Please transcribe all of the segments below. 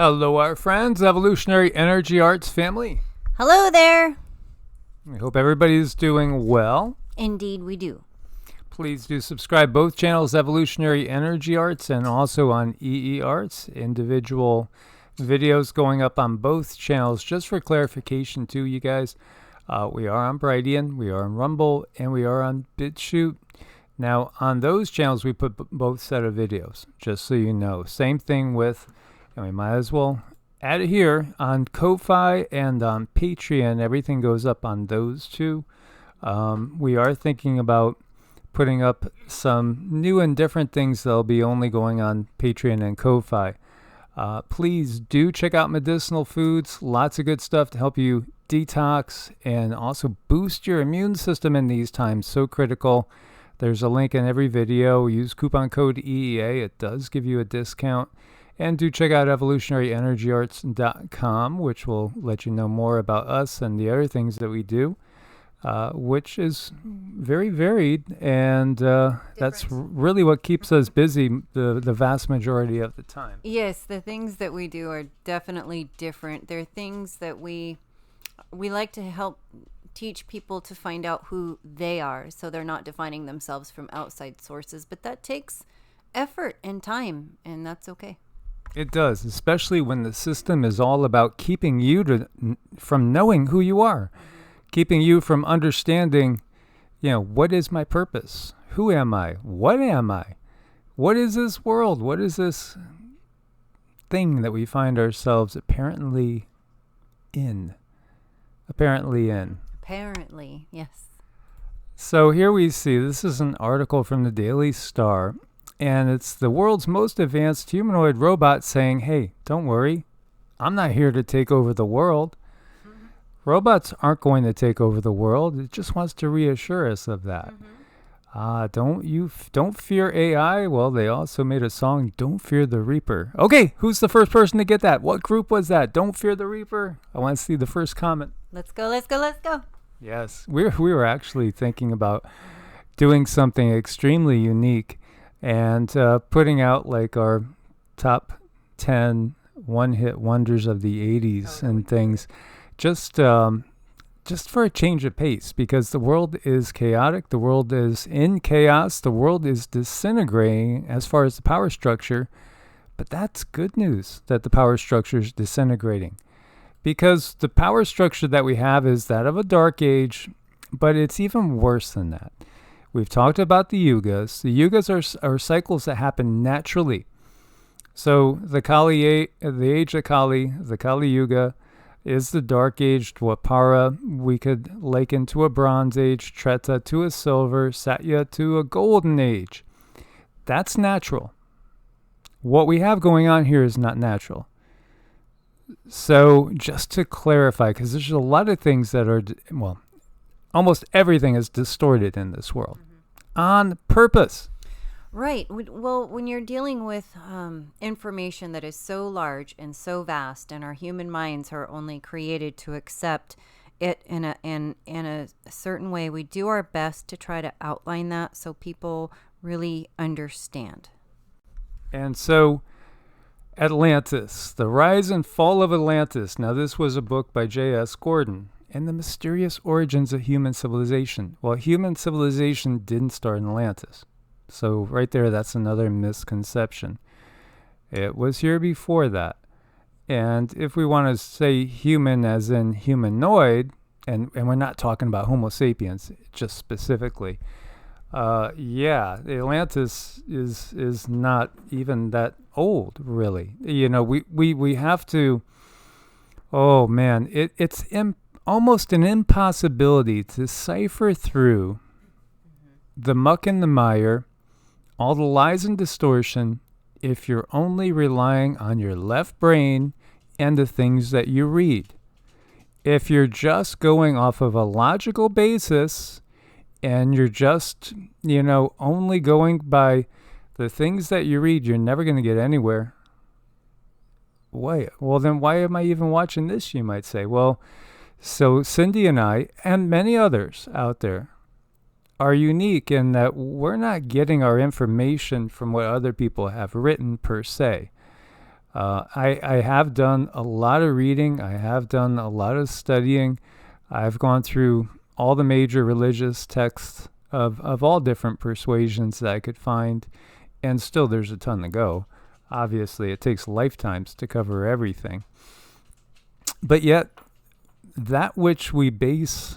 Hello, our friends, Evolutionary Energy Arts family. Hello there. I hope everybody's doing well. Indeed, we do. Please do subscribe both channels, Evolutionary Energy Arts and also on EEARTS. Individual videos going up on both channels. Just for clarification too, you guys, we are on Brighteon, we are on Rumble, and we are on Bitchute. Now, on those channels, we put both set of videos, just so you know. Same thing with, and we might as well add it here, on Ko-Fi and on Patreon. Everything goes up on those two. We are thinking about putting up some new and different things that'll be only going on Patreon and Ko-Fi. Please do check out Medicinal Foods. Lots of good stuff to help you detox and also boost your immune system in these times. So critical. There's a link in every video. Use coupon code EEA. It does give you a discount. And do check out evolutionaryenergyarts.com, which will let you know more about us and the other things that we do, which is very varied. And that's really what keeps us busy the vast majority of the time. Yes, the things that we do are definitely different. They're things that we like to help teach people to find out who they are, so they're not defining themselves from outside sources. But that takes effort and time, and that's okay. It does, especially when the system is all about keeping you from knowing who you are, keeping you from understanding, what is my purpose? Who am I? What am I? What is this world? What is this thing that we find ourselves apparently in? Apparently, yes. So here we see, this is an article from the Daily Star, and it's the world's most advanced humanoid robot saying, hey, don't worry, I'm not here to take over the world. Mm-hmm. Robots aren't going to take over the world. It just wants to reassure us of that. Mm-hmm. Don't fear AI. Well, they also made a song, Don't Fear the Reaper. Okay, who's the first person to get that? What group was that? Don't Fear the Reaper? I want to see the first comment. Let's go. Yes, we were actually thinking about doing something extremely unique and putting out like our top 10 one-hit wonders of the 80s and things, just for a change of pace, because the world is chaotic, the world is in chaos, the world is disintegrating as far as the power structure. But that's good news that the power structure is disintegrating, because the power structure that we have is that of a dark age, but it's even worse than that. We've talked about the Yugas. The Yugas are cycles that happen naturally. So the age of Kali, the Kali Yuga, is the dark age. Dwapara we could liken to a bronze age, Treta to a silver, Satya to a golden age. That's natural. What we have going on here is not natural. So just to clarify, because there's a lot of things that are, almost everything is distorted in this world on purpose. Right. Well, when you're dealing with information that is so large and so vast, and our human minds are only created to accept it in a certain way, we do our best to try to outline that so people really understand. And so Atlantis, The Rise and Fall of Atlantis. Now, this was a book by J.S. Gordon. And the mysterious origins of human civilization. Well, human civilization didn't start in Atlantis. So right there, that's another misconception. It was here before that. And if we want to say human as in humanoid, and we're not talking about Homo sapiens, just specifically, Atlantis is not even that old, really. We have to, it's almost an impossibility to cipher through the muck and the mire, all the lies and distortion, if you're only relying on your left brain and the things that you read. If you're just going off of a logical basis and you're just, only going by the things that you read, you're never going to get anywhere. Why? Well, then why am I even watching this, you might say? Well, so Cindy and I, and many others out there, are unique in that we're not getting our information from what other people have written per se. I have done a lot of reading. I have done a lot of studying. I've gone through all the major religious texts of all different persuasions that I could find, and still there's a ton to go. Obviously, it takes lifetimes to cover everything. But yet, that which we base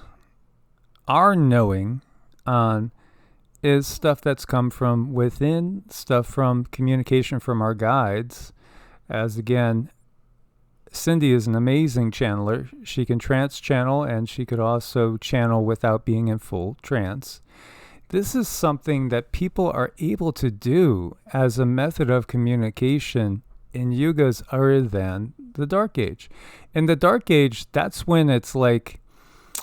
our knowing on is stuff that's come from within, stuff from communication from our guides. As again, Cindy is an amazing channeler. She can trance channel, and she could also channel without being in full trance. This is something that people are able to do as a method of communication in Yugas other than the Dark Age. In the Dark Age, that's when it's like,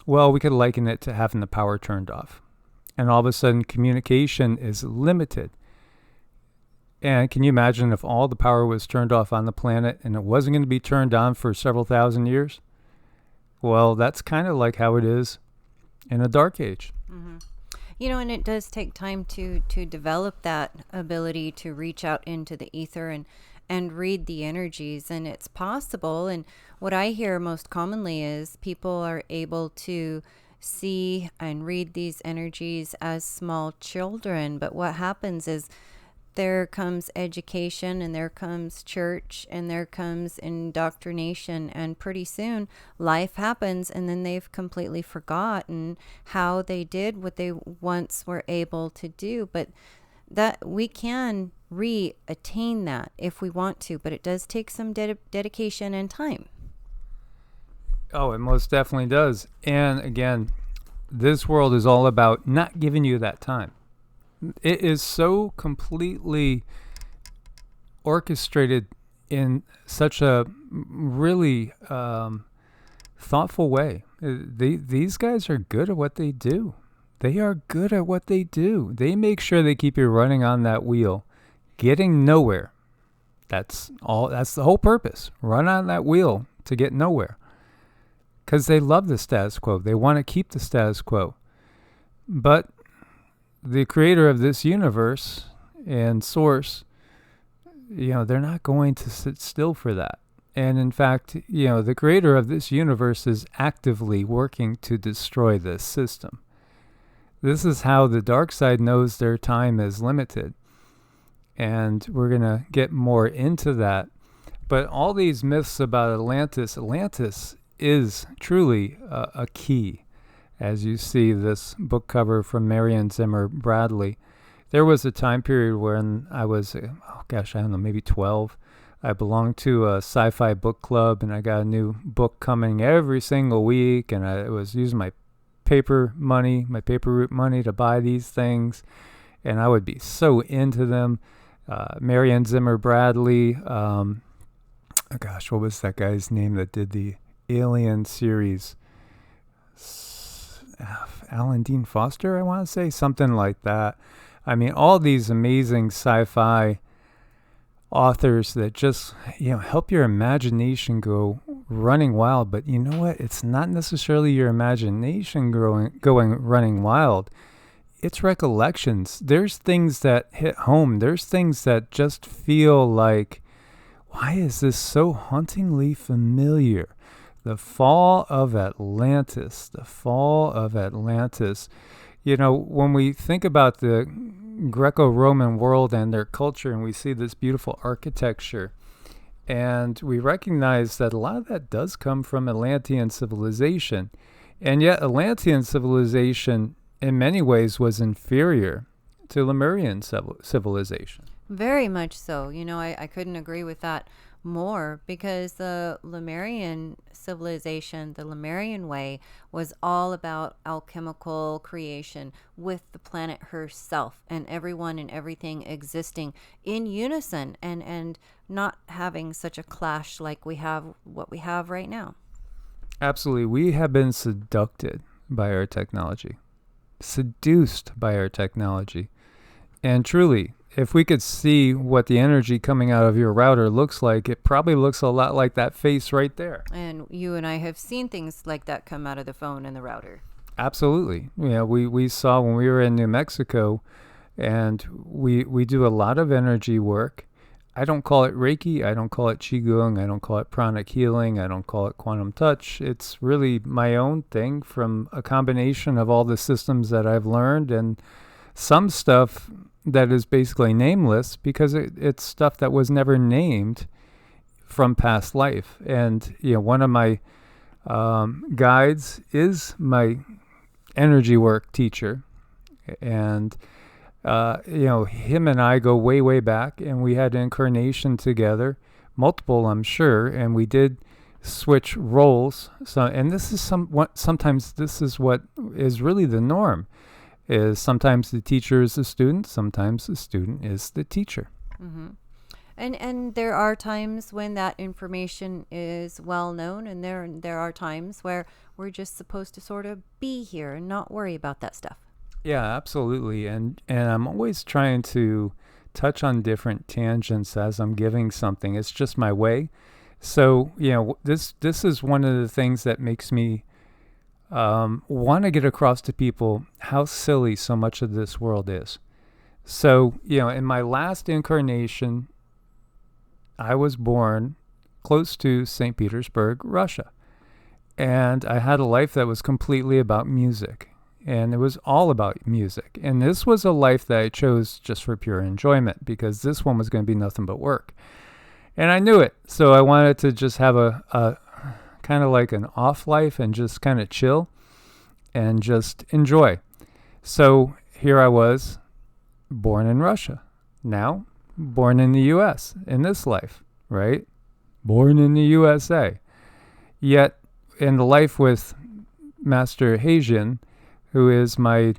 well, we could liken it to having the power turned off. And all of a sudden, communication is limited. And can you imagine if all the power was turned off on the planet and it wasn't going to be turned on for several thousand years? Well, that's kind of like how it is in a Dark Age. Mm-hmm. You know, and it does take time to develop that ability to reach out into the ether and read the energies, and it's possible. And what I hear most commonly is people are able to see and read these energies as small children. But what happens is there comes education, and there comes church, and there comes indoctrination, and pretty soon life happens, and then they've completely forgotten how they did what they once were able to do. But that we can re-attain that if we want to, but it does take some dedication and time. Oh, it most definitely does. And again, this world is all about not giving you that time. It is so completely orchestrated in such a really thoughtful way. These guys are good at what they do. They are good at what they do. They make sure they keep you running on that wheel, getting nowhere. That's all. That's the whole purpose. Run on that wheel to get nowhere. Because they love the status quo. They want to keep the status quo. But the creator of this universe and source, they're not going to sit still for that. And in fact, the creator of this universe is actively working to destroy this system. This is how the dark side knows their time is limited. And we're going to get more into that. But all these myths about Atlantis is truly a key. As you see this book cover from Marion Zimmer Bradley, there was a time period when I was, maybe 12. I belonged to a sci-fi book club, and I got a new book coming every single week, and I was using my paper route money to buy these things, and I would be so into them. Marion Zimmer Bradley, what was that guy's name that did the Alien series? Alan Dean Foster, I want to say, something like that. I mean, all these amazing sci-fi authors that just, help your imagination go running wild. But you know what? It's not necessarily your imagination going running wild. It's recollections. There's things that hit home. There's things that just feel like, why is this so hauntingly familiar? The fall of Atlantis. When we think about the Greco-Roman world and their culture, and we see this beautiful architecture, and we recognize that a lot of that does come from Atlantean civilization. And yet Atlantean civilization, in many ways, was inferior to Lemurian civilization. Very much so. I couldn't agree with that more, because the Lemurian civilization, the Lemurian way, was all about alchemical creation, with the planet herself and everyone and everything existing in unison, and not having such a clash like what we have right now. Absolutely. We have been seduced by our technology. And truly, if we could see what the energy coming out of your router looks like, it probably looks a lot like that face right there. And you and I have seen things like that come out of the phone and the router. Absolutely. We saw when we were in New Mexico, and we do a lot of energy work. I don't call it Reiki. I don't call it Qigong. I don't call it Pranic healing. I don't call it quantum touch. It's really my own thing from a combination of all the systems that I've learned and some stuff that is basically nameless because it's stuff that was never named from past life. And, one of my guides is my energy work teacher. And him and I go way, way back, and we had incarnation together, multiple, I'm sure, and we did switch roles. So, and this is sometimes this is what is really the norm, is sometimes the teacher is the student, sometimes the student is the teacher. Mm-hmm. And there are times when that information is well known, and there are times where we're just supposed to sort of be here and not worry about that stuff. Yeah, absolutely. And I'm always trying to touch on different tangents as I'm giving something. It's just my way. So, this is one of the things that makes me want to get across to people how silly so much of this world is. So, in my last incarnation, I was born close to St. Petersburg, Russia. And I had a life that was completely about music. And it was all about music. And this was a life that I chose just for pure enjoyment because this one was going to be nothing but work. And I knew it. So I wanted to just have a kind of like an off life and just kind of chill and just enjoy. So here I was, born in Russia. Now, born in the U.S. in this life, right? Born in the USA. Yet, in the life with Master Hajian, who is my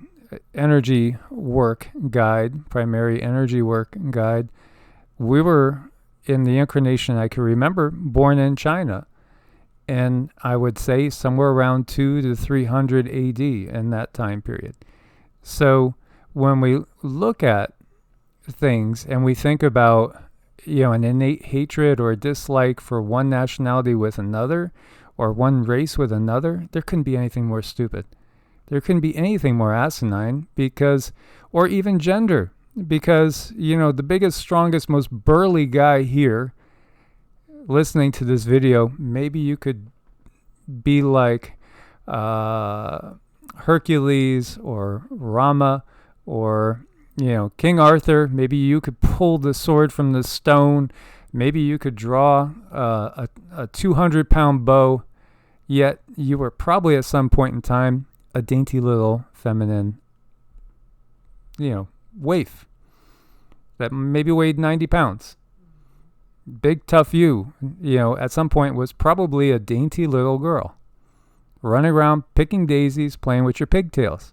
energy work guide, primary energy work guide, we were in the incarnation I can remember born in China. And I would say somewhere around 200 to 300 AD in that time period. So when we look at things and we think about, an innate hatred or dislike for one nationality with another or one race with another, there couldn't be anything more stupid. There couldn't be anything more asinine or even gender, because, the biggest, strongest, most burly guy here listening to this video, maybe you could be like Hercules or Rama or, King Arthur. Maybe you could pull the sword from the stone. Maybe you could draw a 200-pound bow, yet you were probably at some point in time a dainty little feminine, waif that maybe weighed 90 pounds. Big tough you, at some point was probably a dainty little girl running around picking daisies, playing with your pigtails.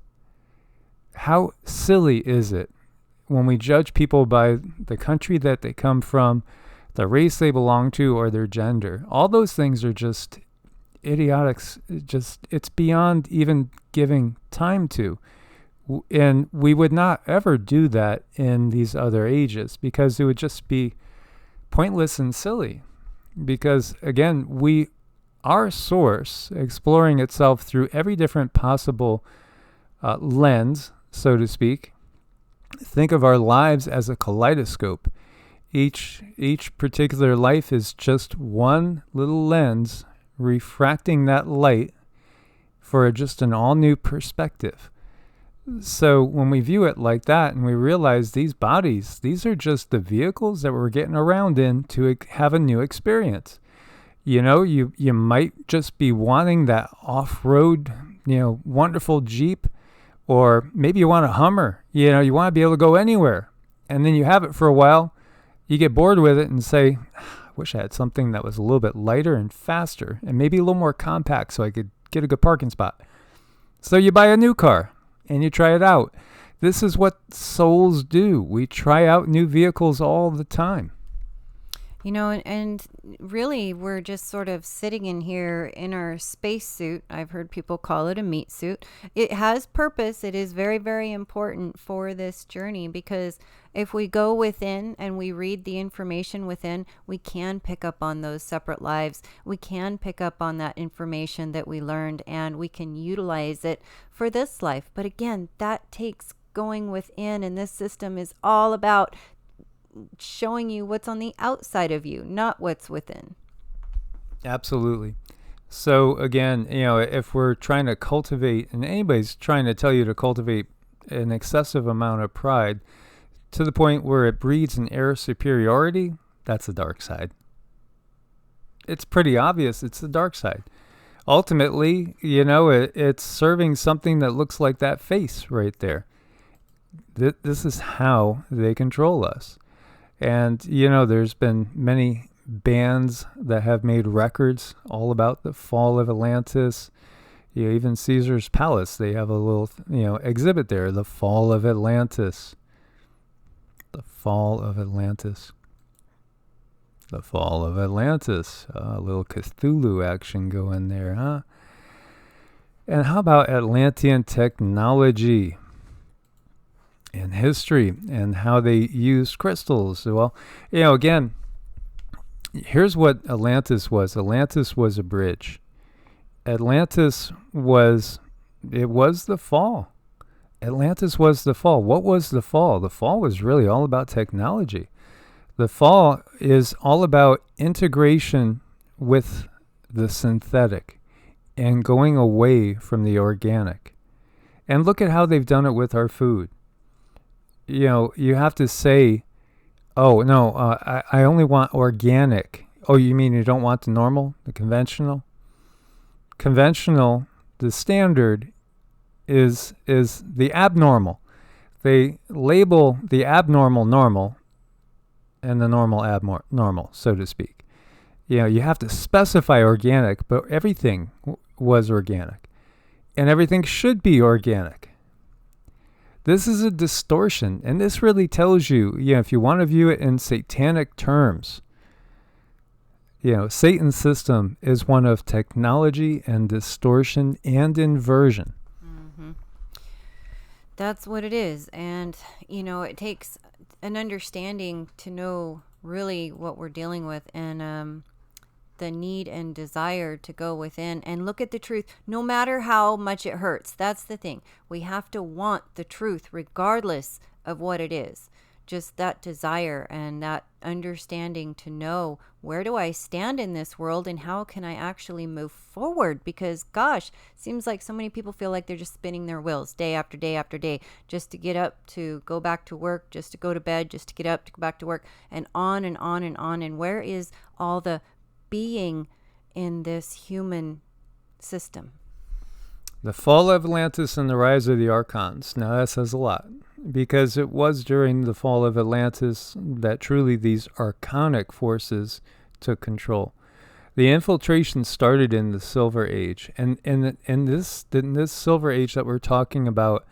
How silly is it when we judge people by the country that they come from, the race they belong to, or their gender? All those things are just idiotic. It's beyond even giving time to. And we would not ever do that in these other ages because it would just be pointless and silly. Because again, our source exploring itself through every different possible lens, so to speak. Think of our lives as a kaleidoscope. Each particular life is just one little lens refracting that light for just an all-new perspective. So when we view it like that and we realize these bodies, these are just the vehicles that we're getting around in to have a new experience. You might just be wanting that off-road, wonderful Jeep, or maybe you want a Hummer. You want to be able to go anywhere. And then you have it for a while, you get bored with it and say, I wish I had something that was a little bit lighter and faster and maybe a little more compact so I could get a good parking spot. So you buy a new car and you try it out. This is what souls do. We try out new vehicles all the time. And really we're just sort of sitting in here in our spacesuit. I've heard people call it a meat suit. It has purpose. It is very, very important for this journey because if we go within and we read the information within, we can pick up on those separate lives. We can pick up on that information that we learned and we can utilize it for this life. But again, that takes going within, and this system is all about showing you what's on the outside of you, not what's within. Absolutely. So again, if we're trying to cultivate, and anybody's trying to tell you to cultivate an excessive amount of pride to the point where it breeds an air of superiority, that's the dark side. It's pretty obvious it's the dark side. Ultimately, it's serving something that looks like that face right there. This is how they control us. And, there's been many bands that have made records all about the fall of Atlantis. Even Caesar's Palace, they have a little, exhibit there, the fall of Atlantis. The fall of Atlantis. The fall of Atlantis. A little Cthulhu action going there, huh? And how about Atlantean technology and history and how they used crystals? Well, again, here's what Atlantis was. Atlantis was a bridge. Atlantis was the fall. Atlantis was the fall. What was the fall? The fall was really all about technology. The fall is all about integration with the synthetic and going away from the organic. And look at how they've done it with our food. You have to say, oh, no, I only want organic. Oh, you mean you don't want the normal, the conventional? Conventional, the standard, is the abnormal. They label the abnormal normal and the normal abnormal, so to speak. You have to specify organic, but everything was organic. And everything should be organic. This is a distortion, and this really tells you, if you want to view it in satanic terms, Satan's system is one of technology and distortion and inversion. Mm-hmm. That's what it is. And, it takes an understanding to know really what we're dealing with, and the need and desire to go within and look at the truth, no matter how much it hurts. That's the thing. We have to want the truth regardless of what it is. Just that desire and that understanding to know, where do I stand in this world and how can I actually move forward? Because gosh, seems like so many people feel like they're just spinning their wheels day after day after day, just to get up, to go back to work, just to go to bed, just to get up, to go back to work, and on and on and on. And where is all the being in this human system? The fall of Atlantis and the rise of the Archons. Now that says a lot, because it was during the fall of Atlantis that truly these Archonic forces took control. The infiltration started in the Silver Age, and this Silver Age that we're talking about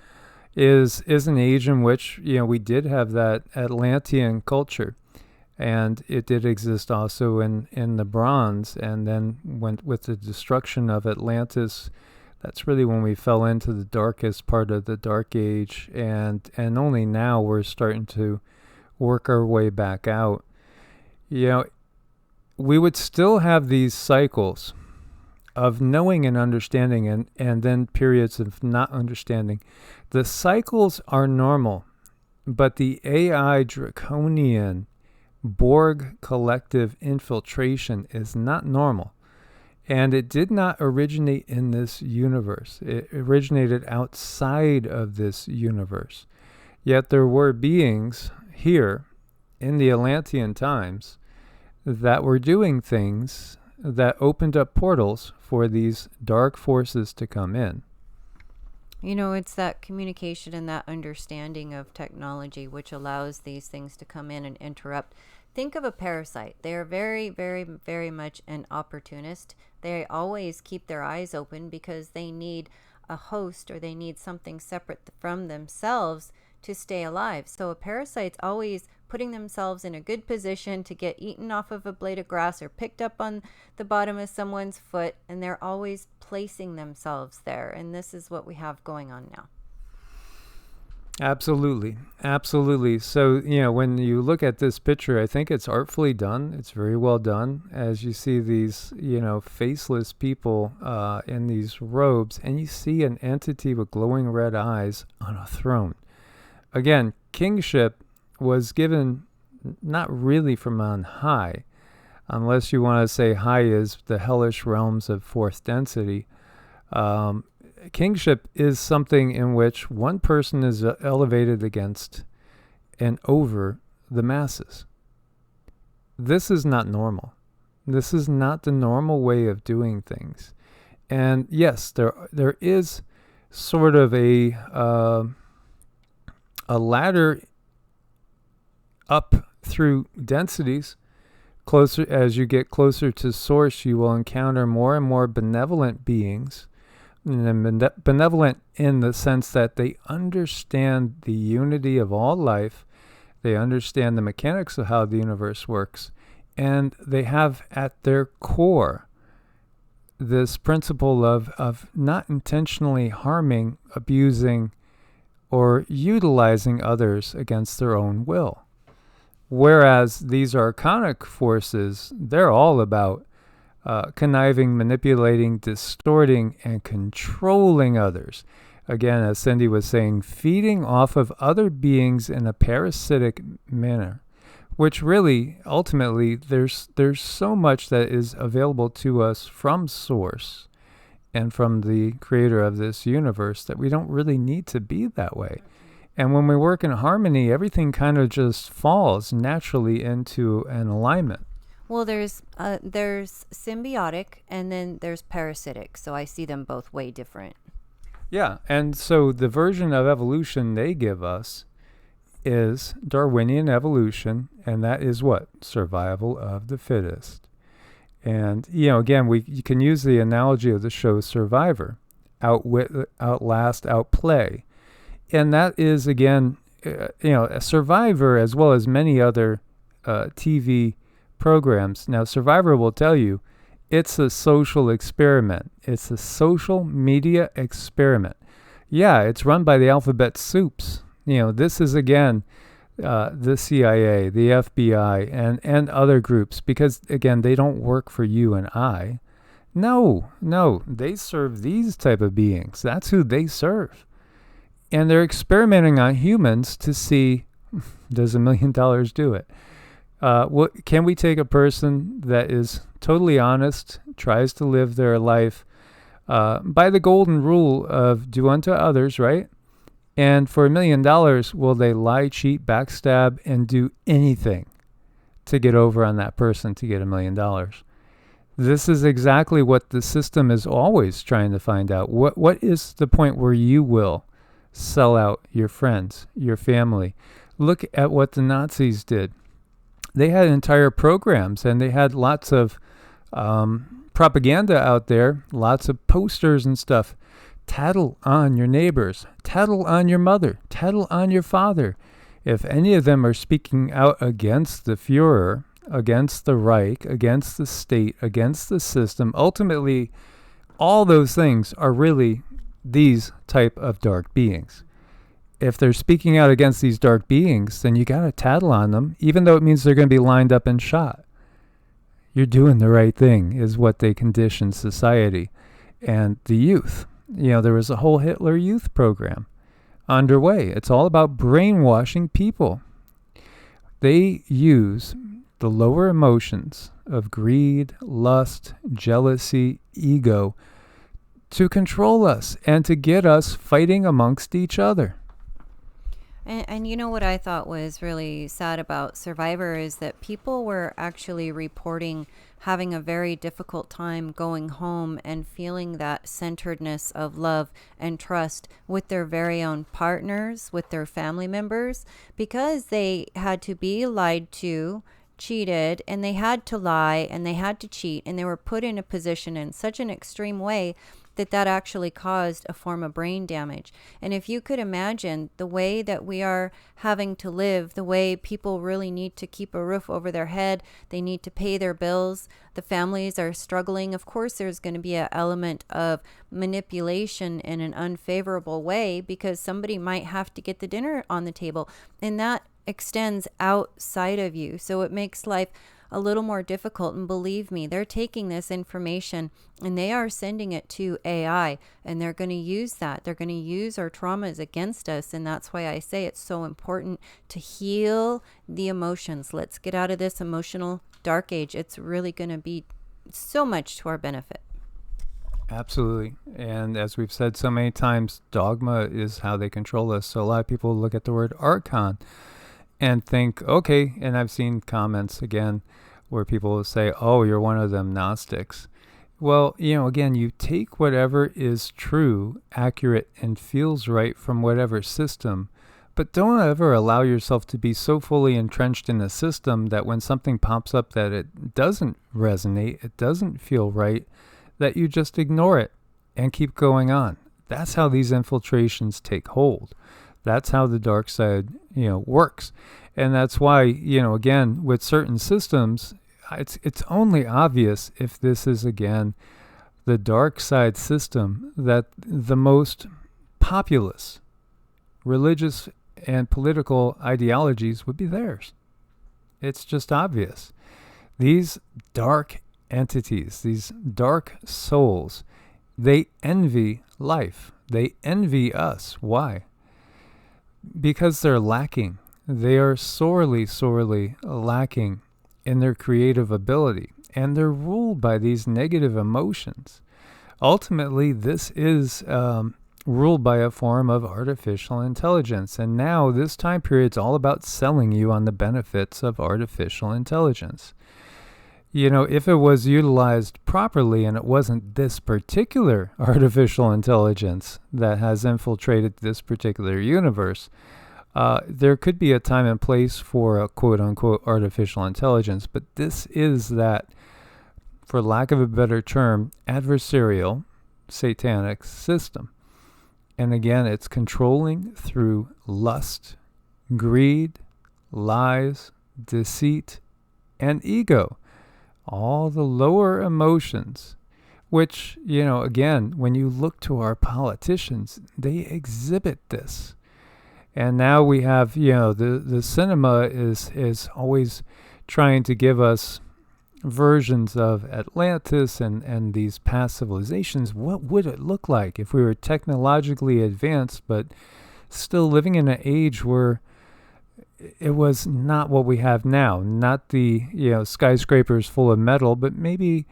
is an age in which we did have that Atlantean culture. And it did exist also in the Bronze, and then with the destruction of Atlantis, that's really when we fell into the darkest part of the Dark Age, and only now we're starting to work our way back out. We would still have these cycles of knowing and understanding, and then periods of not understanding. The cycles are normal, but the AI draconian Borg collective infiltration is not normal. And it did not originate in this universe. It originated outside of this universe. Yet there were beings here in the Atlantean times that were doing things that opened up portals for these dark forces to come in. It's that communication and that understanding of technology which allows these things to come in and interrupt. Think of a parasite. They are very, very, very much an opportunist. They always keep their eyes open because they need a host, or they need something separate from themselves to stay alive. So a parasite's always putting themselves in a good position to get eaten off of a blade of grass or picked up on the bottom of someone's foot, and they're always placing themselves there. And this is what we have going on now. Absolutely. Absolutely. So, when you look at this picture, I think it's artfully done. It's very well done. As you see these, faceless people in these robes, and you see an entity with glowing red eyes on a throne. Again, kingship was given not really from on high, unless you want to say high is the hellish realms of fourth density. Kingship is something in which one person is elevated against and over the masses. This is not normal. This is not the normal way of doing things. And yes, there is sort of a ladder up through densities. Closer, as you get closer to source, you will encounter more and more benevolent beings. And benevolent in the sense that they understand the unity of all life. They understand the mechanics of how the universe works. And they have at their core this principle of not intentionally harming, abusing, or utilizing others against their own will. Whereas these archonic forces, they're all about conniving, manipulating, distorting, and controlling others. Again, as Cindy was saying, feeding off of other beings in a parasitic manner, which really, ultimately, there's so much that is available to us from Source and from the creator of this universe that we don't really need to be that way. And when we work in harmony, everything kind of just falls naturally into an alignment. Well, there's symbiotic and then there's parasitic. So I see them both way different. Yeah, and so the version of evolution they give us is Darwinian evolution, and that is what? Survival of the fittest. And, again, you can use the analogy of the show Survivor. Outwit, outlast, outplay. And that is, again, a Survivor as well as many other TV programs. Now, Survivor will tell you it's a social experiment. It's a social media experiment. Yeah, it's run by the alphabet soups. This is, again, the CIA, the FBI, and other groups, because, again, they don't work for you and I. No, they serve these type of beings. That's who they serve. And they're experimenting on humans to see, does $1 million do it? Can we take a person that is totally honest, tries to live their life by the golden rule of do unto others, right? And for $1 million, will they lie, cheat, backstab, and do anything to get over on that person to get $1 million? This is exactly what the system is always trying to find out. What is the point where you will sell out your friends, your family? Look at what the Nazis did. They had entire programs, and they had lots of propaganda out there, lots of posters and stuff. Tattle on your neighbors, tattle on your mother, tattle on your father. If any of them are speaking out against the Fuhrer, against the Reich, against the state, against the system, ultimately, all those things are really these type of dark beings. If they're speaking out against these dark beings, then you got to tattle on them, even though it means they're going to be lined up and shot. You're doing the right thing, is what they condition society. And the youth, there was a whole Hitler Youth program underway. It's all about brainwashing people. They use the lower emotions of greed, lust, jealousy, ego to control us and to get us fighting amongst each other. And what I thought was really sad about Survivor is that people were actually reporting having a very difficult time going home and feeling that centeredness of love and trust with their very own partners, with their family members, because they had to be lied to, cheated, and they had to lie and they had to cheat, and they were put in a position in such an extreme way that actually caused a form of brain damage. And if you could imagine the way that we are having to live, the way people really need to keep a roof over their head, they need to pay their bills, the families are struggling. Of course, there's going to be an element of manipulation in an unfavorable way, because somebody might have to get the dinner on the table, and that extends outside of you. So it makes life a little more difficult. And believe me, they're taking this information and they are sending it to AI, and they're going to use that. They're going to use our traumas against us. And that's why I say it's so important to heal the emotions. Let's get out of this emotional dark age. It's really going to be so much to our benefit. Absolutely. And as we've said so many times, dogma is how they control us. So a lot of people look at the word Archon and think, okay, and I've seen comments again where people will say, oh, you're one of them Gnostics. Well, again, you take whatever is true, accurate, and feels right from whatever system, but don't ever allow yourself to be so fully entrenched in a system that when something pops up that it doesn't resonate, it doesn't feel right, that you just ignore it and keep going on. That's how these infiltrations take hold. That's how the dark side, works. And that's why, again, with certain systems, it's only obvious if this is, again, the dark side system, that the most populous religious and political ideologies would be theirs. It's just obvious. These dark entities, these dark souls, they envy life. They envy us. Why? Because they're lacking. They are sorely, sorely lacking in their creative ability, and they're ruled by these negative emotions. Ultimately, this is ruled by a form of artificial intelligence, and now this time period is all about selling you on the benefits of artificial intelligence. If it was utilized properly and it wasn't this particular artificial intelligence that has infiltrated this particular universe, there could be a time and place for a quote-unquote artificial intelligence, but this is that, for lack of a better term, adversarial, satanic system. And again, it's controlling through lust, greed, lies, deceit, and ego. All the lower emotions, which, again, when you look to our politicians, they exhibit this. And now we have, the cinema is always trying to give us versions of Atlantis and these past civilizations. What would it look like if we were technologically advanced, but still living in an age where it was not what we have now? Not the, skyscrapers full of metal, but maybe,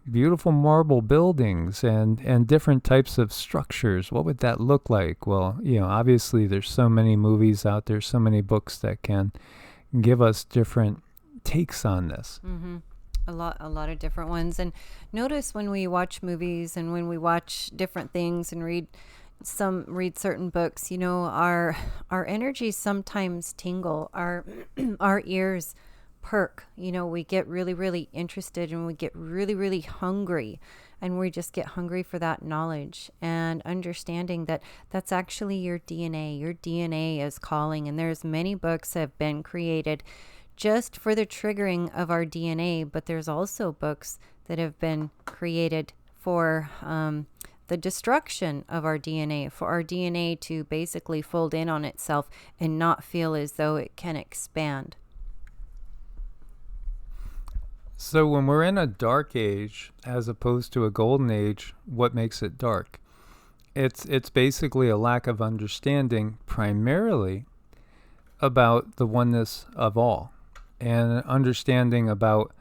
beautiful marble buildings and different types of structures. What would that look like? Well, obviously there's so many movies out there, so many books that can give us different takes on this. Mm-hmm. A lot of different ones. And notice when we watch movies and when we watch different things and read certain books, our energies sometimes tingle, our ears perk, we get really, really interested, and we get really, really hungry, and we just get hungry for that knowledge and understanding that that's actually your DNA. Your DNA is calling, and there's many books that have been created just for the triggering of our DNA, but there's also books that have been created for the destruction of our DNA, for our DNA to basically fold in on itself and not feel as though it can expand. So when we're in a dark age as opposed to a golden age, what makes it dark? It's basically a lack of understanding primarily about the oneness of all, and understanding about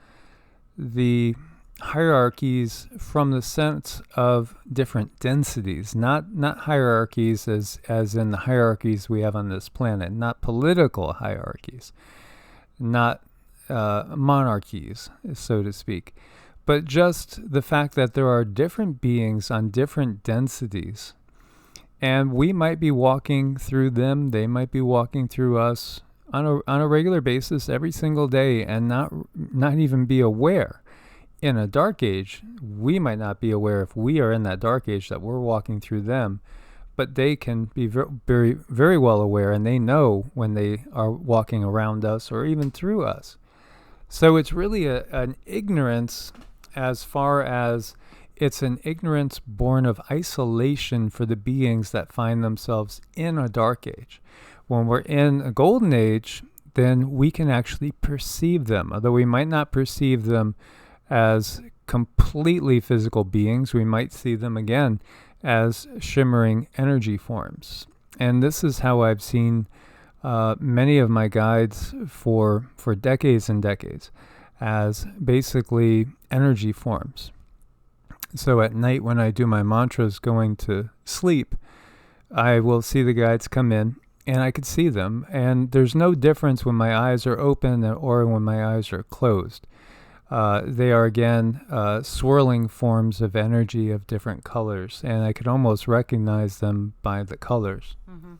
the hierarchies from the sense of different densities, not hierarchies as in the hierarchies we have on this planet, not political hierarchies, not monarchies, so to speak, but just the fact that there are different beings on different densities, and we might be walking through them, they might be walking through us on a regular basis every single day, and not even be aware. In a dark age, we might not be aware if we are in that dark age that we're walking through them, but they can be very, very well aware, and they know when they are walking around us or even through us. So it's really an ignorance, as far as it's an ignorance born of isolation for the beings that find themselves in a dark age. When we're in a golden age, then we can actually perceive them. Although we might not perceive them as completely physical beings, we might see them again as shimmering energy forms. And this is how I've seen many of my guides for decades and decades, as basically energy forms. So at night when I do my mantras going to sleep, I will see the guides come in, and I could see them. And there's no difference when my eyes are open or when my eyes are closed. They are, again, swirling forms of energy of different colors, and I could almost recognize them by the colors. Mm-hmm.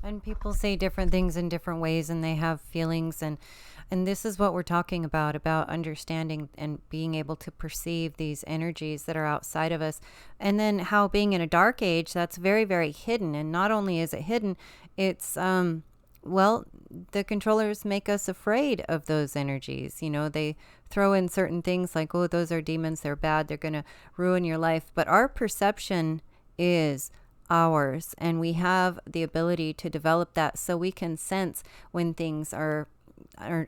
And people say different things in different ways, and they have feelings, and this is what we're talking about understanding and being able to perceive these energies that are outside of us. And then how being in a dark age, that's very, very hidden. And not only is it hidden, it's, well, the controllers make us afraid of those energies. You know, they throw in certain things like, oh, those are demons, they're bad, they're going to ruin your life. But our perception is ours, and we have the ability to develop that, so we can sense when things are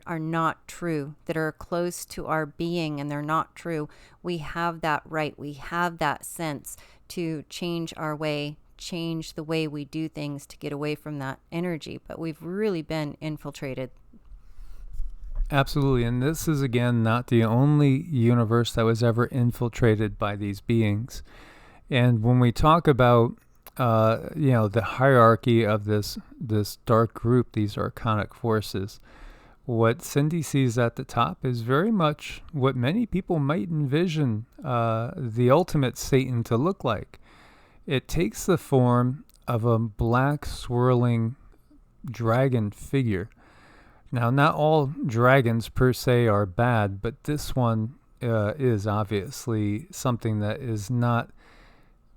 not true, that are close to our being and they're not true. We have that right. We have that sense to change our way, change the way we do things to get away from that energy. But we've really been infiltrated. Absolutely. And this is, again, not the only universe that was ever infiltrated by these beings. And when we talk about the hierarchy of this dark group, these archonic forces, what Cindy sees at the top is very much what many people might envision the ultimate Satan to look like. It takes the form of a black swirling dragon figure. Now, not all dragons per se are bad, but this one is obviously something that is not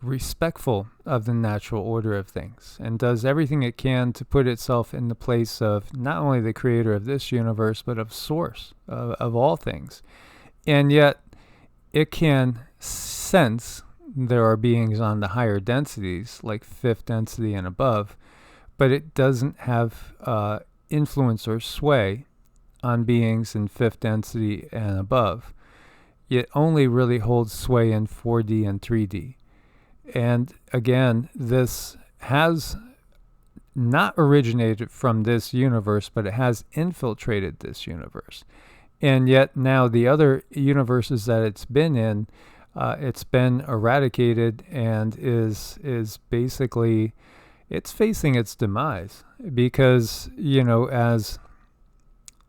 respectful of the natural order of things, and does everything it can to put itself in the place of not only the creator of this universe, but of source of all things. And yet it can sense there are beings on the higher densities, like fifth density and above, but it doesn't have influence or sway on beings in fifth density and above. It only really holds sway in 4D and 3D. And again, this has not originated from this universe, but it has infiltrated this universe. And yet now the other universes that it's been in, it's been eradicated and is basically, it's facing its demise. Because, as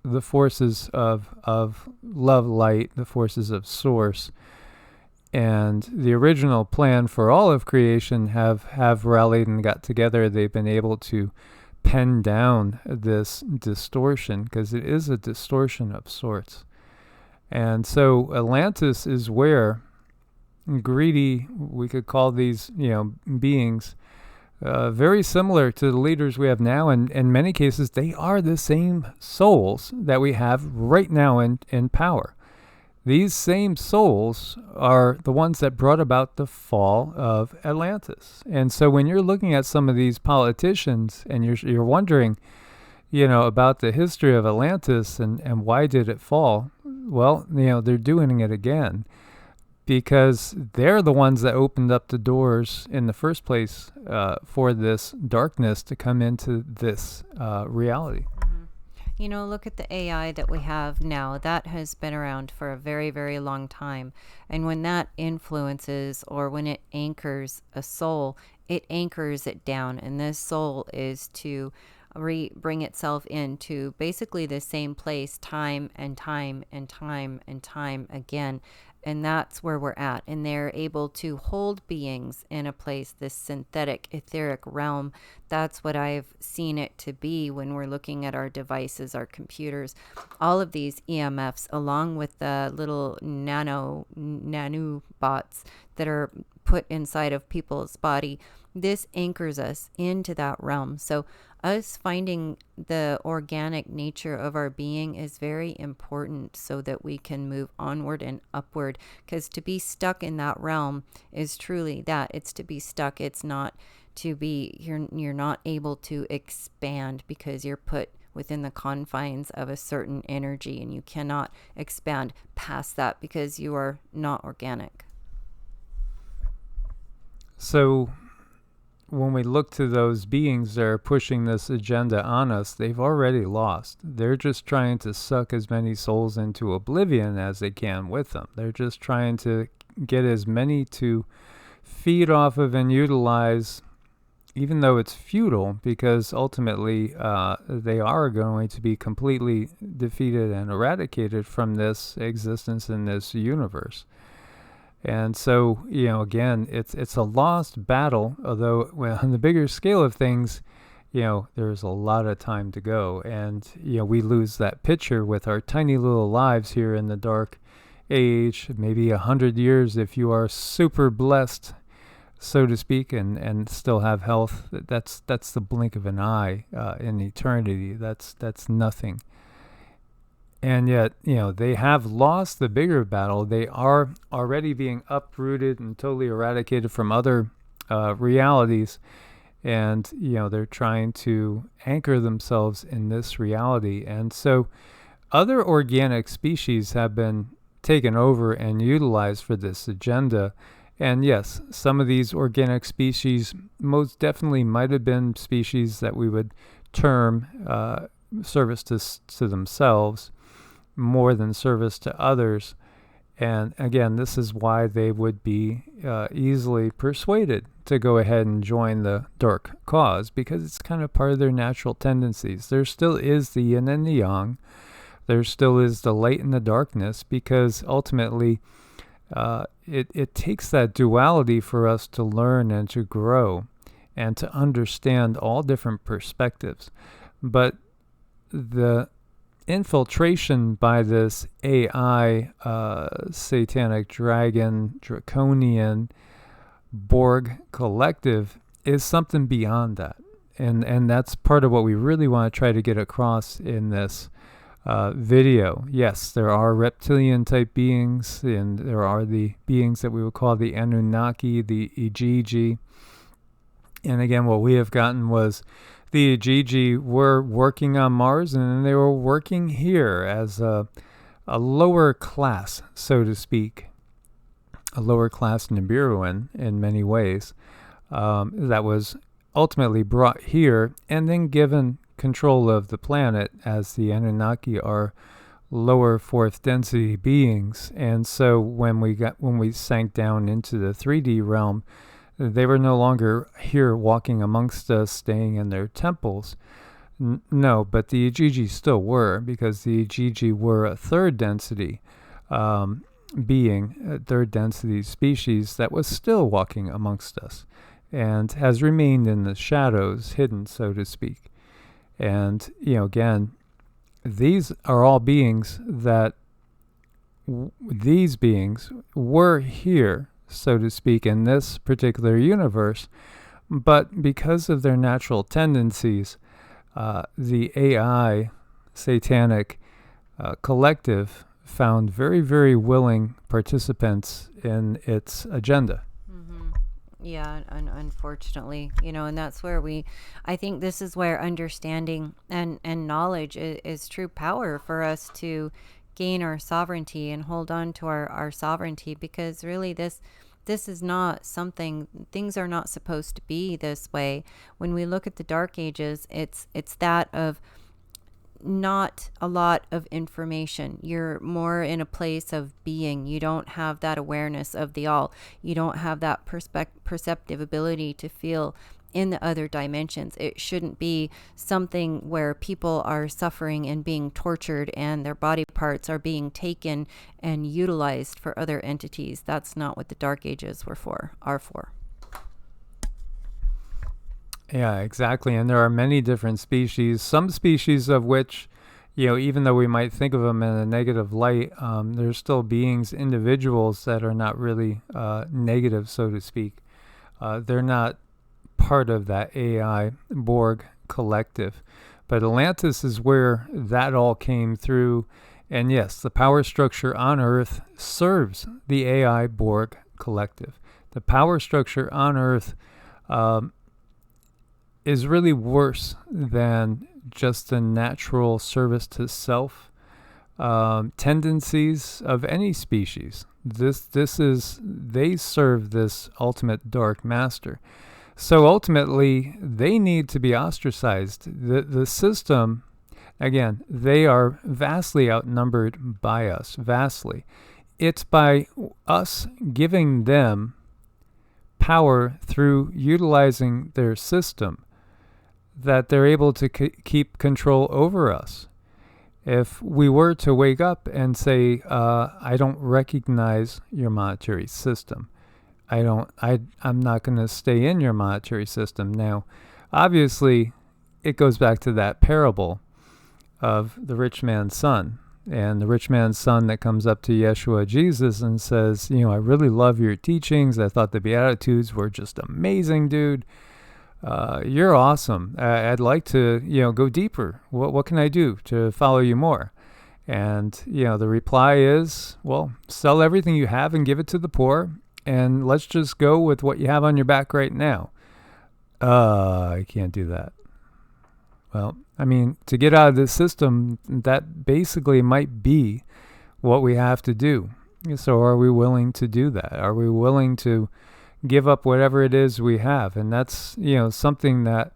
the forces of love, light, the forces of source, and the original plan for all of creation have rallied and got together. They've been able to pen down this distortion, because it is a distortion of sorts. And so Atlantis is where greedy, we could call these, beings, very similar to the leaders we have now. And in many cases, they are the same souls that we have right now in power. These same souls are the ones that brought about the fall of Atlantis. And so when you're looking at some of these politicians and you're wondering, about the history of Atlantis and why did it fall, well, they're doing it again because they're the ones that opened up the doors in the first place for this darkness to come into this reality. Look at the AI that we have now. That has been around for a very, very long time. And when that influences, or when it anchors a soul, it anchors it down. And this soul is to bring itself into basically the same place time and time and time and time again. And that's where we're at. And they're able to hold beings in a place, this synthetic, etheric realm. That's what I've seen it to be when we're looking at our devices, our computers, all of these EMFs, along with the little nanobots that are put inside of people's body. This anchors us into that realm. So us finding the organic nature of our being is very important so that we can move onward and upward, because to be stuck in that realm is truly that. It's to be stuck. It's not to be, you're not able to expand because you're put within the confines of a certain energy, and you cannot expand past that because you are not organic. So when we look to those beings that are pushing this agenda on us, they've already lost. They're just trying to suck as many souls into oblivion as they can with them. They're just trying to get as many to feed off of and utilize, even though it's futile, because ultimately they are going to be completely defeated and eradicated from this existence in this universe. And so, again, it's a lost battle, although on the bigger scale of things, there's a lot of time to go. And, we lose that picture with our tiny little lives here in the dark age, maybe 100 years if you are super blessed, so to speak, and still have health. That's the blink of an eye in eternity. That's nothing. And yet, they have lost the bigger battle. They are already being uprooted and totally eradicated from other realities. And, they're trying to anchor themselves in this reality. And so other organic species have been taken over and utilized for this agenda. And yes, some of these organic species most definitely might have been species that we would term service to themselves more than service to others. And again, this is why they would be easily persuaded to go ahead and join the dark cause, because it's kind of part of their natural tendencies. There still is the yin and the yang. There still is the light and the darkness, because ultimately it takes that duality for us to learn and to grow and to understand all different perspectives. But the infiltration by this AI, satanic dragon, draconian, Borg collective is something beyond that. And that's part of what we really want to try to get across in this video. Yes, there are reptilian type beings, and there are the beings that we would call the Anunnaki, the Igigi. And again, what we have gotten was the Igigi were working on Mars, and then they were working here as a lower class, so to speak, a lower class Nibiruan in many ways, that was ultimately brought here and then given control of the planet, as the Anunnaki are lower fourth density beings. And so when we sank down into the 3D realm, they were no longer here walking amongst us, staying in their temples. No, but the Igigi still were, because the Igigi were a third density being, a third density species that was still walking amongst us and has remained in the shadows, hidden, so to speak. And, again, these are all beings that these beings were here, so to speak, in this particular universe, but because of their natural tendencies, the AI satanic collective found very, very willing participants in its agenda. Yeah, unfortunately, and that's where I think this is where understanding and knowledge is true power for us to gain our sovereignty and hold on to our sovereignty, because really this is not something, things are not supposed to be this way. When we look at the Dark Ages, it's that of not a lot of information. You're more in a place of being. You don't have that awareness of the all. You don't have that perceptive ability to feel in the other dimensions. It shouldn't be something where people are suffering and being tortured and their body parts are being taken and utilized for other entities. That's not what the Dark Ages are for. Yeah, exactly. And there are many different species, some species of which, even though we might think of them in a negative light, there's still beings, individuals that are not really negative, so to speak. They're not part of that AI Borg collective. But Atlantis is where that all came through. And yes, the power structure on Earth serves the AI Borg collective. The power structure on Earth is really worse than just the natural service to self tendencies of any species. They serve this ultimate dark master. So ultimately, they need to be ostracized. The system, again, they are vastly outnumbered by us, vastly. It's by us giving them power through utilizing their system that they're able to keep control over us. If we were to wake up and say, I don't recognize your monetary system, I'm not going to stay in your monetary system. Now, obviously, it goes back to that parable of the rich man's son. And the rich man's son that comes up to Yeshua, Jesus, and says, I really love your teachings. I thought the Beatitudes were just amazing, dude. You're awesome. I'd like to, go deeper. What can I do to follow you more? And, the reply is, well, sell everything you have and give it to the poor. And let's just go with what you have on your back right now. I can't do that. Well, to get out of this system, that basically might be what we have to do. So are we willing to do that? Are we willing to give up whatever it is we have? And that's, something that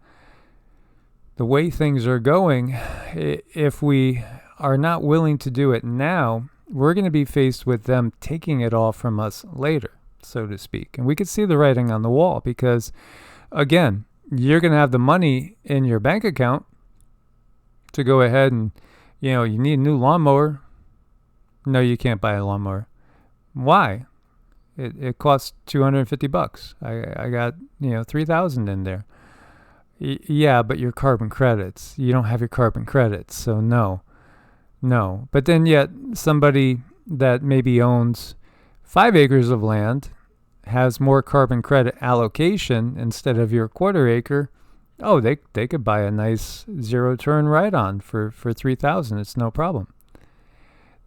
the way things are going, if we are not willing to do it now, we're going to be faced with them taking it all from us later, so to speak. And we could see the writing on the wall because, again, you're going to have the money in your bank account to go ahead and, you need a new lawnmower. No, you can't buy a lawnmower. Why? It costs $250. I got, 3,000 in there. Yeah, but your carbon credits. You don't have your carbon credits, so no. But then yet somebody that maybe owns 5 acres of land has more carbon credit allocation instead of your quarter acre. Oh, they could buy a nice zero-turn ride-on for $3,000. It's no problem.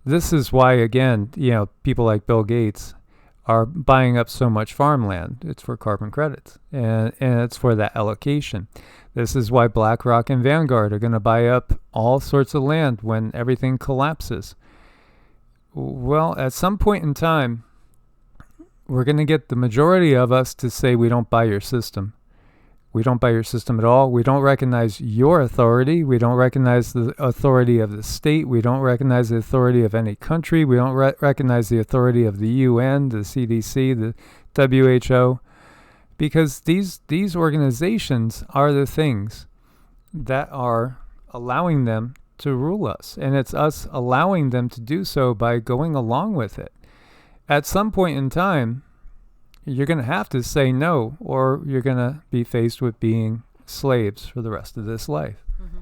This is why, again, people like Bill Gates are buying up so much farmland. It's for carbon credits, and it's for that allocation. This is why BlackRock and Vanguard are going to buy up all sorts of land when everything collapses. Well, at some point in time, we're going to get the majority of us to say we don't buy your system. We don't buy your system at all. We don't recognize your authority. We don't recognize the authority of the state. We don't recognize the authority of any country. We don't recognize the authority of the UN, the CDC, the WHO, because these organizations are the things that are allowing them to rule us. And it's us allowing them to do so by going along with it. At some point in time, you're going to have to say no, or you're going to be faced with being slaves for the rest of this life. Mm-hmm.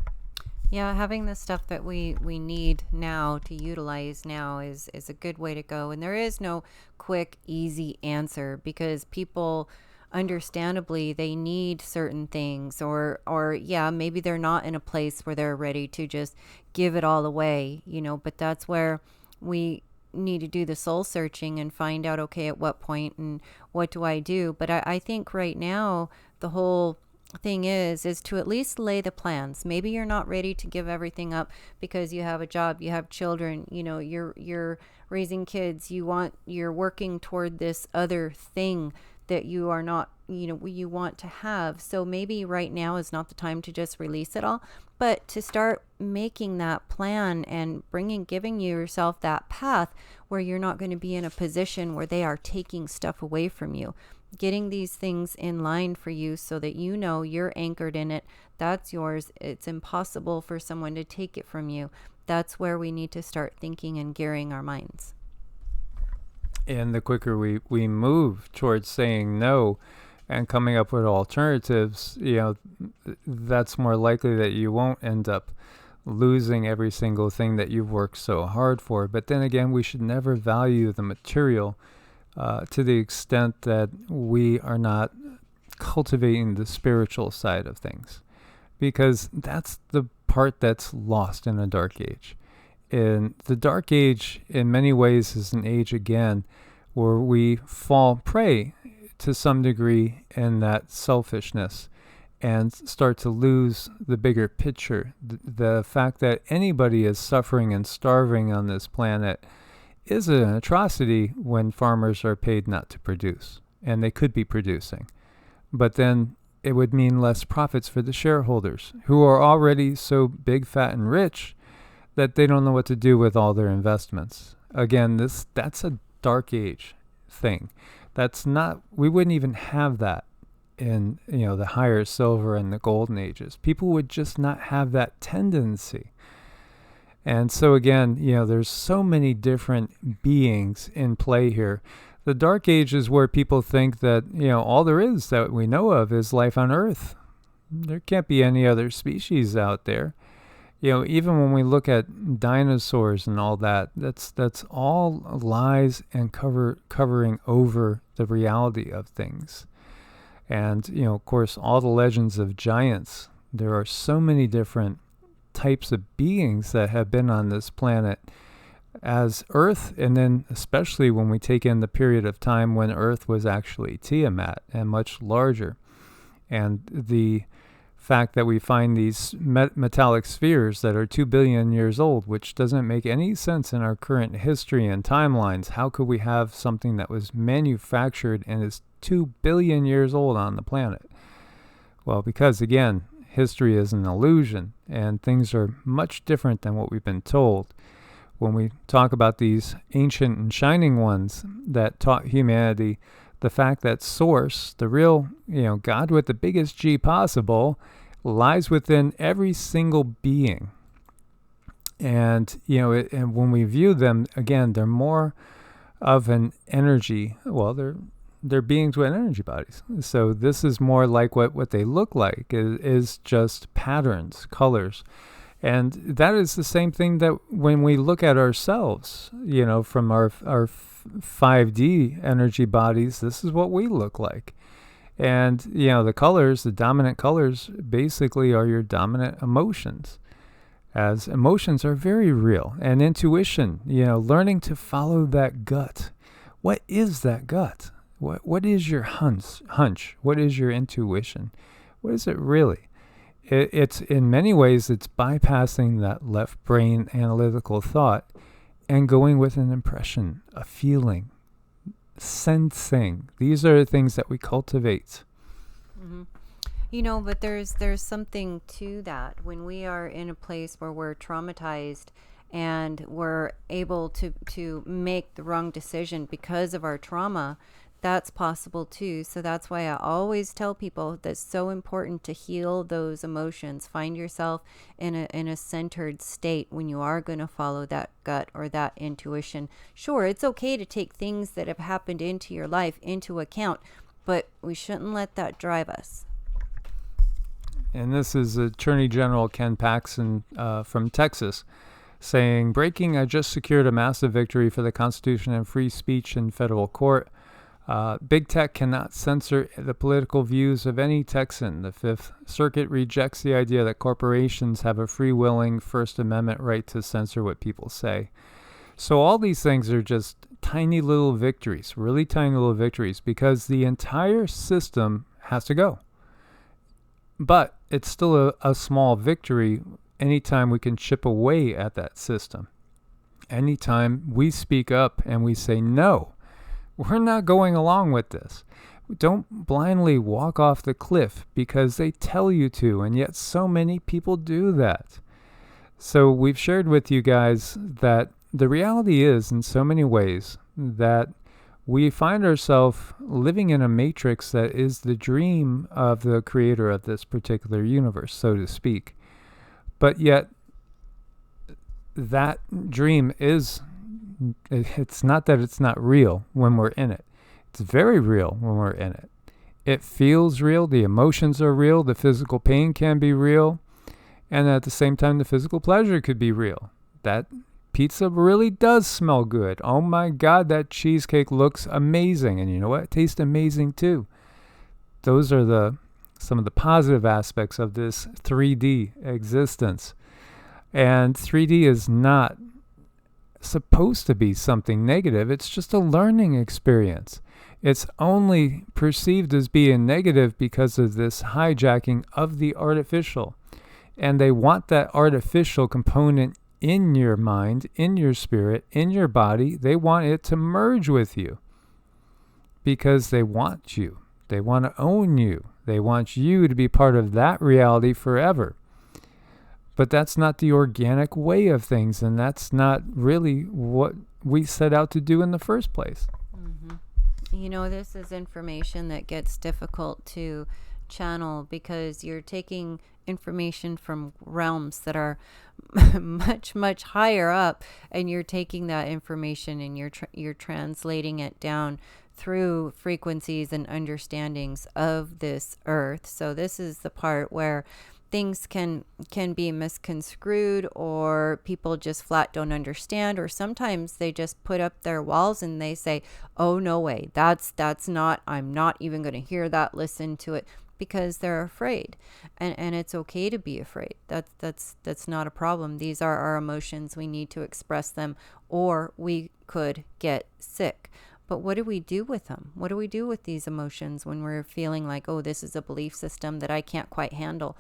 Yeah, having the stuff that we need now to utilize now is a good way to go. And there is no quick, easy answer because people, understandably, they need certain things or maybe they're not in a place where they're ready to just give it all away, but that's where we need to do the soul searching and find out, okay, at what point and what do I do? But I think right now the whole thing is to at least lay the plans. Maybe you're not ready to give everything up because you have a job, you have children, you're raising kids, you're working toward this other thing that you are not, you want to have. So maybe right now is not the time to just release it all, but to start making that plan and giving yourself that path where you're not going to be in a position where they are taking stuff away from you. Getting these things in line for you so that you're anchored in it. That's yours. It's impossible for someone to take it from you. That's where we need to start thinking and gearing our minds. And the quicker we move towards saying no and coming up with alternatives, that's more likely that you won't end up losing every single thing that you've worked so hard for. But then again, we should never value the material to the extent that we are not cultivating the spiritual side of things, because that's the part that's lost in a dark age. And the dark age, in many ways, is an age, again, where we fall prey to some degree in that selfishness and start to lose the bigger picture. The fact that anybody is suffering and starving on this planet is an atrocity when farmers are paid not to produce, and they could be producing. But then it would mean less profits for the shareholders, who are already so big, fat, and rich that they don't know what to do with all their investments. Again, that's a dark age thing. We wouldn't even have that in the higher silver and the golden ages. People would just not have that tendency. And so again, there's so many different beings in play here. The dark age is where people think that all there is that we know of is life on Earth. There can't be any other species out there. Even when we look at dinosaurs and all that, that's all lies and covering over the reality of things. And, of course, all the legends of giants. There are so many different types of beings that have been on this planet as Earth, and then especially when we take in the period of time when Earth was actually Tiamat and much larger. And the fact that we find these metallic spheres that are 2 billion years old, which doesn't make any sense in our current history and timelines. How could we have something that was manufactured and is 2 billion years old on the planet? Well, because again, history is an illusion, and things are much different than what we've been told. When we talk about these ancient and shining ones that taught humanity, the fact that Source, the real, God with the biggest G possible, lies within every single being. And, and when we view them, again, they're more of an energy. Well, they're beings with energy bodies. So this is more like what they look like is just patterns, colors. And that is the same thing that when we look at ourselves, from our 5D energy bodies, this is what we look like. And, the colors, the dominant colors, basically are your dominant emotions, as emotions are very real. And intuition, learning to follow that gut. What is that gut? What is your hunch? What is your intuition? What is it really? It's in many ways, it's bypassing that left brain analytical thought and going with an impression, a feeling, sensing. These are the things that we cultivate. Mm-hmm. But there's something to that. When we are in a place where we're traumatized and we're able to make the wrong decision because of our trauma, that's possible too. So that's why I always tell people that's so important to heal those emotions. Find yourself in a centered state when you are going to follow that gut or that intuition. Sure, it's okay to take things that have happened into your life into account, but we shouldn't let that drive us. And this is Attorney General Ken Paxton from Texas saying, "Breaking, I just secured a massive victory for the Constitution and free speech in federal court. Big tech cannot censor the political views of any Texan. The Fifth Circuit rejects the idea that corporations have a free-willing First Amendment right to censor what people say." So all these things are just tiny little victories, really tiny little victories, because the entire system has to go. But it's still a small victory anytime we can chip away at that system. Anytime we speak up and we say, no, we're not going along with this. Don't blindly walk off the cliff because they tell you to, and yet so many people do that. So we've shared with you guys that the reality is, in so many ways, that we find ourselves living in a matrix that is the dream of the creator of this particular universe, so to speak. But yet, that dream it's not that it's not real when we're in it. It's very real when we're in it. It feels real, the emotions are real, the physical pain can be real, and at the same time, the physical pleasure could be real. That pizza really does smell good. Oh my God, that cheesecake looks amazing. And you know what? It tastes amazing too. Those are some of the positive aspects of this 3D existence. And 3D is not supposed to be something negative. It's just a learning experience. It's only perceived as being negative because of this hijacking of the artificial. And they want that artificial component in your mind, in your spirit, in your body. They want it to merge with you because they want you. They want to own you. They want you to be part of that reality forever. But that's not the organic way of things, and that's not really what we set out to do in the first place. You know, this is information that gets difficult to channel because you're taking information from realms that are much, much higher up, and you're taking that information and you're translating it down through frequencies and understandings of this earth. So this is the part where things can be misconstrued, or people just flat don't understand, or sometimes they just put up their walls and they say, oh, no way, that's not, I'm not even going to hear that, listen to it, because they're afraid. And it's okay to be afraid. That's not a problem. These are our emotions. We need to express them, or we could get sick. But what do we do with them? What do we do with these emotions when we're feeling like, oh, this is a belief system that I can't quite handle?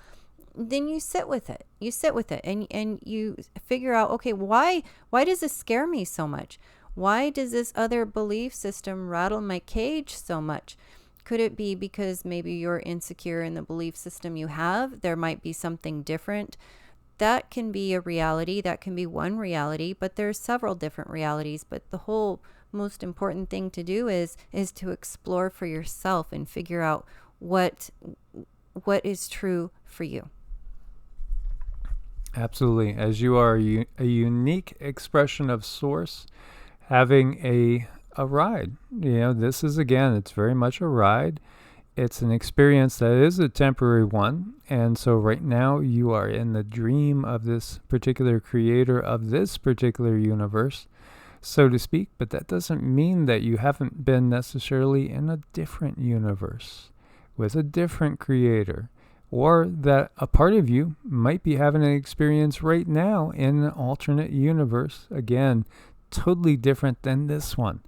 Then you sit with it. You sit with it and you figure out, okay, why does this scare me so much? Why does this other belief system rattle my cage so much? Could it be because maybe you're insecure in the belief system you have? There might be something different. That can be a reality. That can be one reality, but there's several different realities. But the whole most important thing to do is to explore for yourself and figure out what is true for you. Absolutely. As you are a unique expression of source, having a ride. You know, this is, again, it's very much a ride. It's an experience that is a temporary one. And so right now you are in the dream of this particular creator of this particular universe, so to speak. But that doesn't mean that you haven't been necessarily in a different universe with a different creator, or that a part of you might be having an experience right now in an alternate universe. Again, totally different than this one.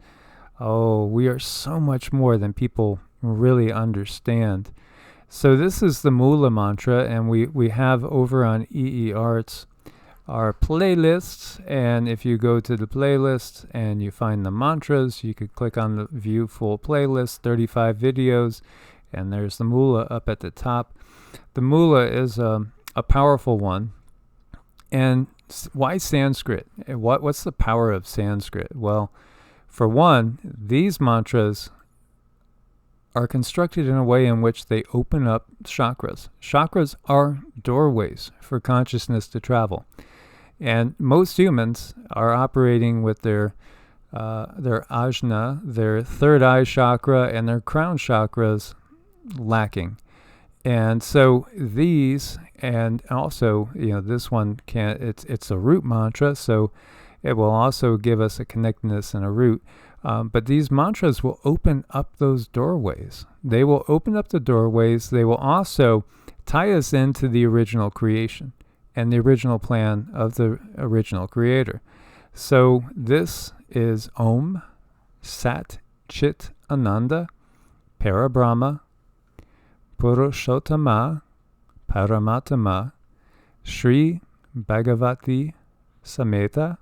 Oh, we are so much more than people really understand. So this is the Moola Mantra, and we have over on EEARTS our playlists, and if you go to the playlist and you find the mantras, you could click on the view full playlist, 35 videos, and there's the Moola up at the top. The Moola is a powerful one. And why Sanskrit? What's the power of Sanskrit? Well, for one, these mantras are constructed in a way in which they open up chakras. Chakras are doorways for consciousness to travel. And most humans are operating with their ajna, their third eye chakra, and their crown chakras lacking. And so these, and also, this one it's a root mantra, so it will also give us a connectedness and a root. But these mantras will open up those doorways. They will open up the doorways. They will also tie us into the original creation and the original plan of the original creator. So this is Om, Sat, Chit, Ananda, Parabrahma, Purushottama, Paramatama, Sri Bhagavate Sameta,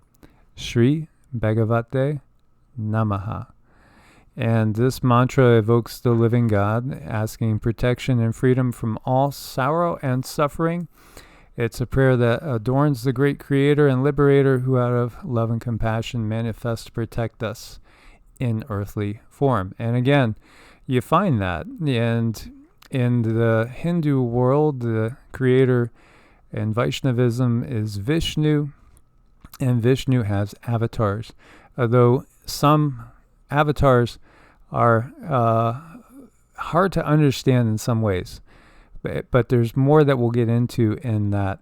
Sri Bhagavate Namaha. And this mantra evokes the living God, asking protection and freedom from all sorrow and suffering. It's a prayer that adorns the great creator and liberator who out of love and compassion manifests to protect us in earthly form. And again, you find that. And in the Hindu world, the creator in Vaishnavism is Vishnu, and Vishnu has avatars. Although some avatars are hard to understand in some ways, but there's more that we'll get into in that.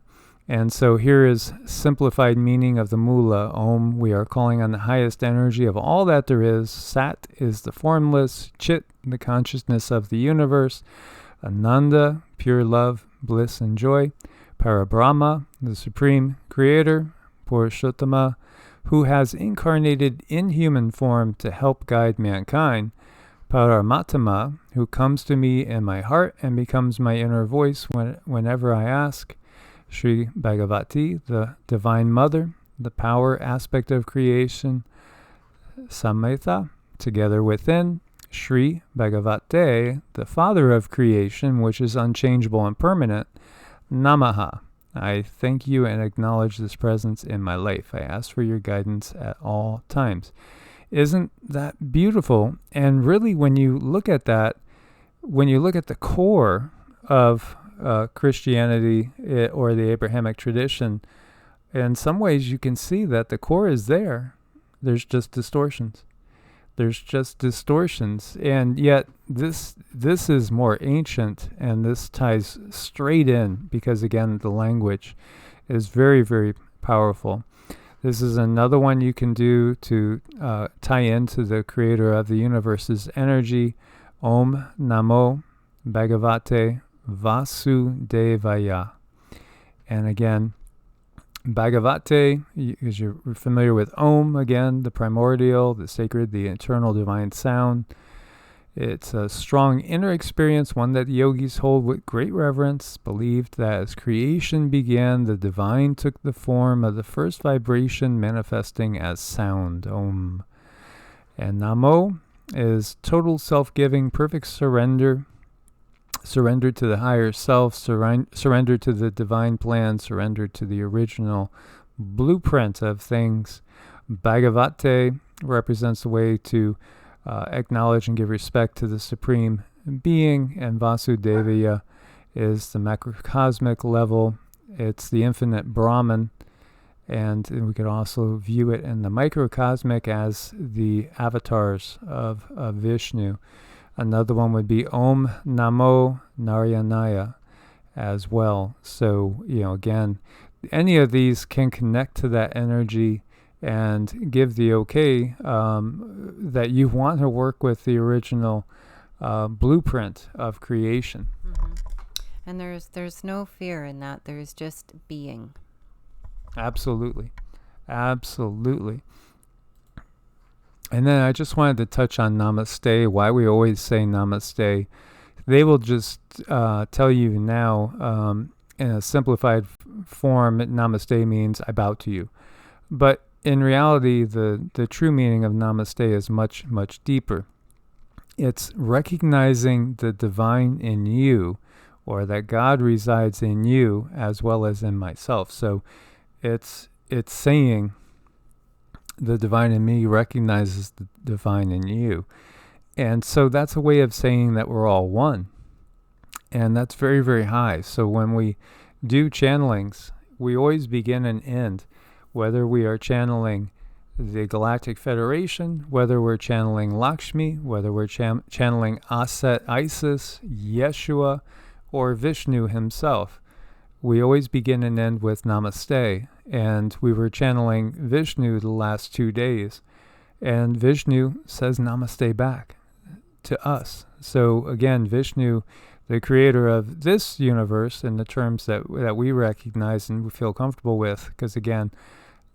And so here is simplified meaning of the Moola. Om, we are calling on the highest energy of all that there is. Sat is the formless. Chit, the consciousness of the universe. Ananda, pure love, bliss, and joy. Parabrahma, the supreme creator. Purushottama, who has incarnated in human form to help guide mankind, Paramatma, who comes to me in my heart and becomes my inner voice whenever I ask, Sri Bhagavate, the Divine Mother, the power aspect of creation, Samhita, together within, Sri Bhagavate, the Father of creation, which is unchangeable and permanent, Namaha. I thank you and acknowledge this presence in my life. I ask for your guidance at all times. Isn't that beautiful? And really, when you look at that, when you look at the core of Christianity or the Abrahamic tradition, in some ways you can see that the core is there. There's just distortions. And yet this is more ancient, and this ties straight in because, again, the language is very, very powerful. This is another one you can do to tie into the creator of the universe's energy. Om Namo Bhagavate Vasudevaya. And again, Bhagavate, because you're familiar with Om, again, the primordial, the sacred, the eternal divine sound. It's a strong inner experience, one that yogis hold with great reverence, believed that as creation began, the divine took the form of the first vibration manifesting as sound, Om. And Namo is total self-giving, perfect surrender to the higher self, surrender to the divine plan, surrender to the original blueprint of things. Bhagavate represents the way to acknowledge and give respect to the supreme being, and Vasudevaya is the macrocosmic level. It's the infinite Brahman, and we could also view it in the microcosmic as the avatars of Vishnu. Another one would be Om Namo Narayanaya as well. So, again, any of these can connect to that energy and give the okay that you want to work with the original blueprint of creation. Mm-hmm. And there's no fear in that. There's just being. Absolutely. And then I just wanted to touch on Namaste, why we always say Namaste. They will just tell you now in a simplified form, Namaste means I bow to you. But in reality, the true meaning of Namaste is much, much deeper. It's recognizing the divine in you, or that God resides in you as well as in myself. So it's saying the divine in me recognizes the divine in you. And so that's a way of saying that we're all one. And that's very, very high. So when we do channelings, we always begin and end, whether we are channeling the Galactic Federation, whether we're channeling Lakshmi, whether we're channeling Aset Isis, Yeshua, or Vishnu himself. We always begin and end with Namaste. And we were channeling Vishnu the last 2 days. And Vishnu says Namaste back to us. So again, Vishnu, the creator of this universe in the terms that we recognize and we feel comfortable with, because again,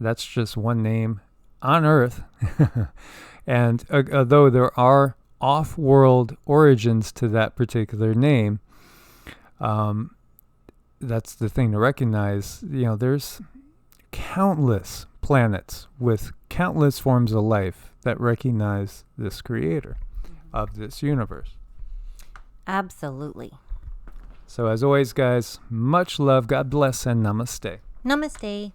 that's just one name on Earth. And although there are off-world origins to that particular name, that's the thing to recognize. There's countless planets with countless forms of life that recognize this creator of this universe. Absolutely. So as always, guys, much love, God bless, and namaste. Namaste.